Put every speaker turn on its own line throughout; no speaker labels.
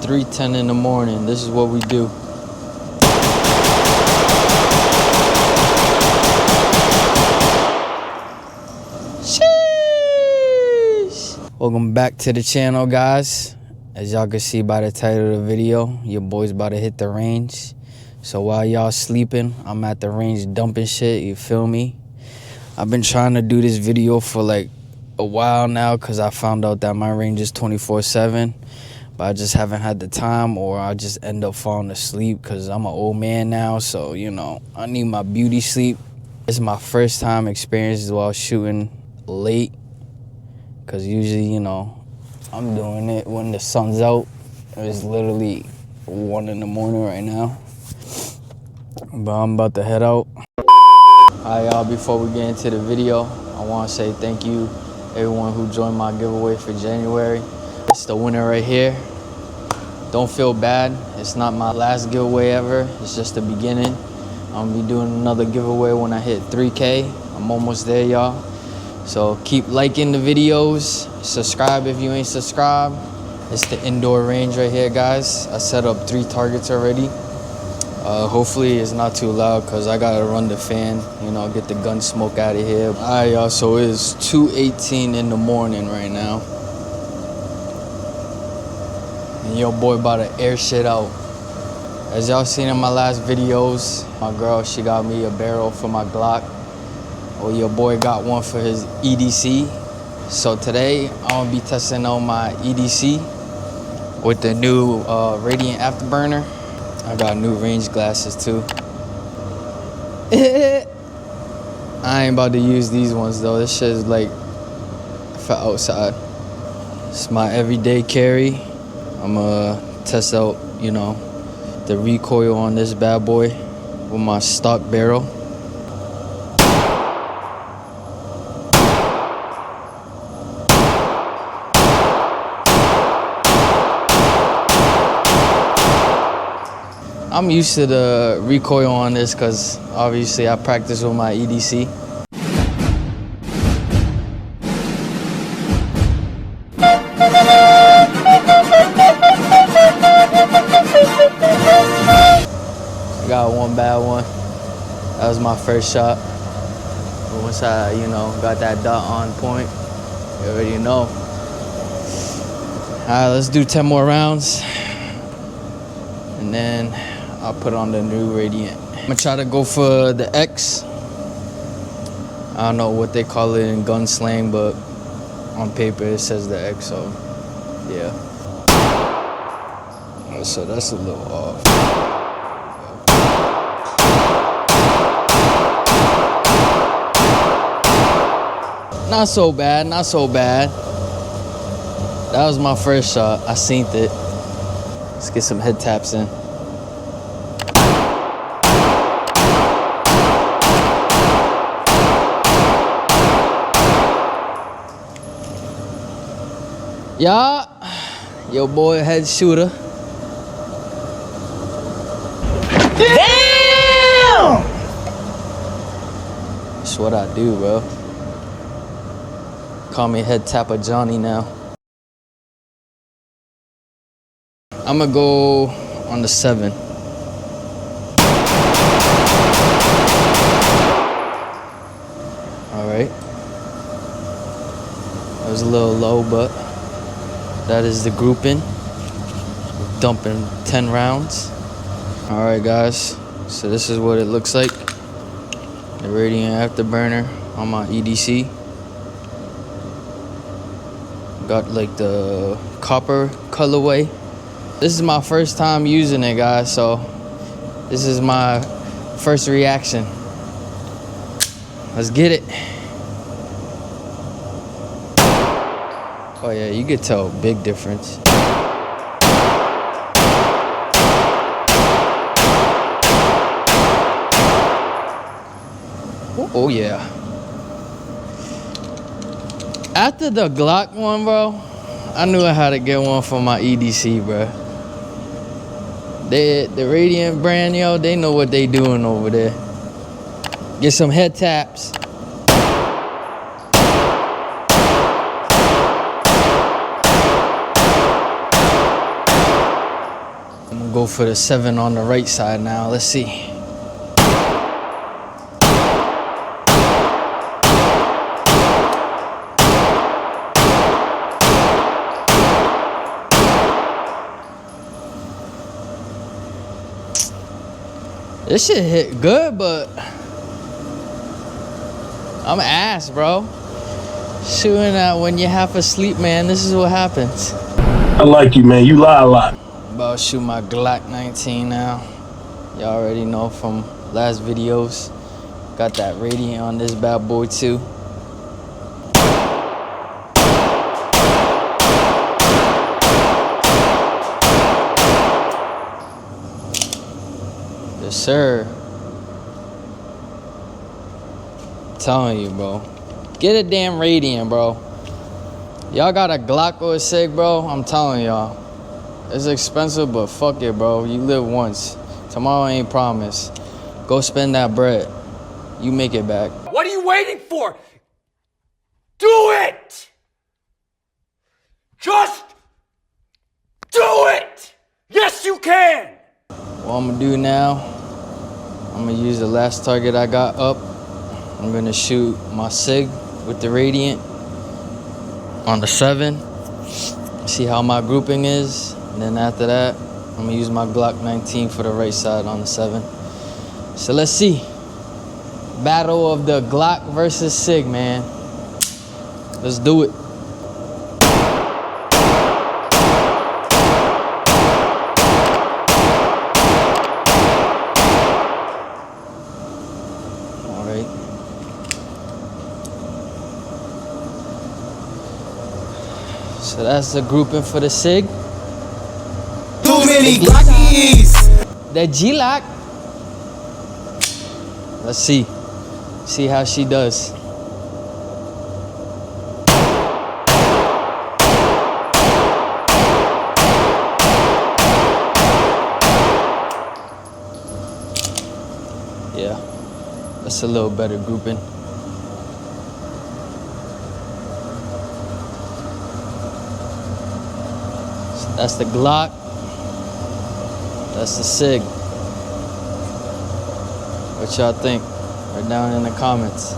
3:10 in the morning. This is what we do. Sheesh. Welcome back to the channel, guys. As y'all can see by the title of the video, your boy's about to hit the range. So while y'all sleeping, I'm at the range dumping shit, you feel me? I've been trying to do this video for like a while now because I found out that my range is 24/7. But I just haven't had the time, or I just end up falling asleep because I'm an old man now. So, you know, I need my beauty sleep. This is my first time experience while shooting late. Because usually, you know, I'm doing it when the sun's out. It's literally 1 in the morning right now. But I'm about to head out. Alright, y'all, before we get into the video, I want to say thank you everyone who joined my giveaway for January. It's the winner right here. Don't feel bad. It's not my last giveaway ever. It's just the beginning. I'm gonna be doing another giveaway when I hit 3K. I'm almost there, y'all. So keep liking the videos. Subscribe if you ain't subscribed. It's the indoor range right here, guys. I set up 3 targets already. Hopefully it's not too loud because I gotta run the fan, you know, get the gun smoke out of here. Alright, y'all, so it's 2:18 in the morning right now. And your boy about to air shit out. As y'all seen in my last videos, my girl, she got me a barrel for my Glock. Well, your boy got one for his EDC. So today, I'm gonna be testing out my EDC with the new Radiant Afterburner. I got new range glasses too. I ain't about to use these ones though. This shit is like for outside. It's my everyday carry. I'm gonna test out, you know, the recoil on this bad boy with my stock barrel. I'm used to the recoil on this because obviously I practice with my EDC. I got one bad one. That was my first shot. But once I, you know, got that dot on point, you already know. All right, let's do 10 more rounds. And then I'll put on the new Radiant. I'm gonna try to go for the X. I don't know what they call it in gun slang, but on paper it says the X, so yeah. So that's a little off. Not so bad, not so bad. That was my first shot. I seen it. Let's get some head taps in. Yeah, your boy head shooter. Damn! That's what I do, bro. Call me head tapper Johnny now. I'm gonna go on the 7. All right. That was a little low, but that is the grouping. Dumping 10 rounds. All right, guys. So this is what it looks like. The Radiant Afterburner on my EDC. Got like the copper colorway. This is my first time using it, guys, so this is my first reaction. Let's get it. Oh yeah, you could tell a big difference. Oh yeah. After the Glock one, bro, I knew I had to get one for my EDC, bro. The Radiant brand, yo, they know what they doing over there. Get some head taps. I'm gonna go for the 7 on the right side now. Let's see. This shit hit good, but I'm ass, bro. Shooting at when you're half asleep, man. This is what happens.
I like you, man. You lie a lot.
About to shoot my Glock 19 now. Y'all already know from last videos. Got that radiant on this bad boy too. Yes, sir. I'm telling you, bro. Get a damn radiant, bro. Y'all got a Glock or a SIG, bro? I'm telling y'all. It's expensive, but fuck it, bro. You live once. Tomorrow ain't promised. Go spend that bread. You make it back.
What are you waiting for? Do it! Just do it! Yes, you can!
What I'm gonna do now, I'm gonna use the last target I got up. I'm gonna shoot my SIG with the radiant on the 7. See how my grouping is. And then after that, I'm gonna use my Glock 19 for the right side on the 7. So let's see. Battle of the Glock versus SIG, man. Let's do it. All right. So that's the grouping for the SIG.
Too many Glockies.
The G-Lock. Let's see. See how she does. Yeah, that's a little better grouping. So that's the Glock. That's the SIG. What y'all think? Write down in the comments.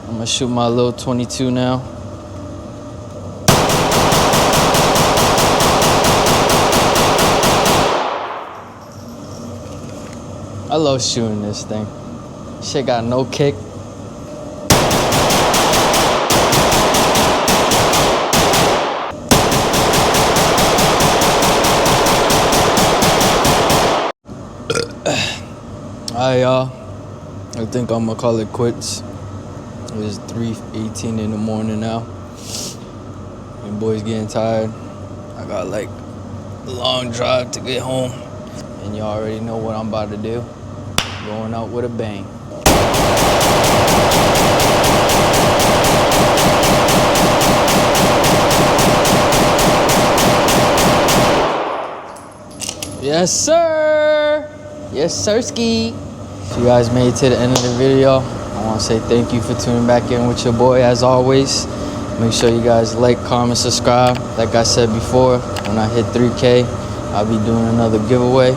I'm gonna shoot my little 22 now. I love shooting this thing. Shit got no kick. Alright, y'all. I think I'm gonna call it quits. It's 3:18 in the morning now. Your boy's getting tired. I got like a long drive to get home. And y'all already know what I'm about to do. Going out with a bang. Yes, sir. Yes, sirski. If you guys made it to the end of the video, I want to say thank you for tuning back in with your boy as always. Make sure you guys like, comment, subscribe. Like I said before, when I hit 3K, I'll be doing another giveaway.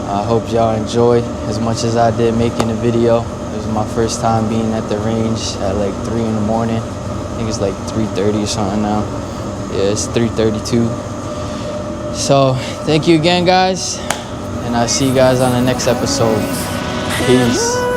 I hope y'all enjoy as much as I did making the video. It was my first time being at the range at like 3 in the morning. I think it's like 3:30 or something now. Yeah, it's 3:32. So thank you again, guys. And I'll see you guys on the next episode. Peace.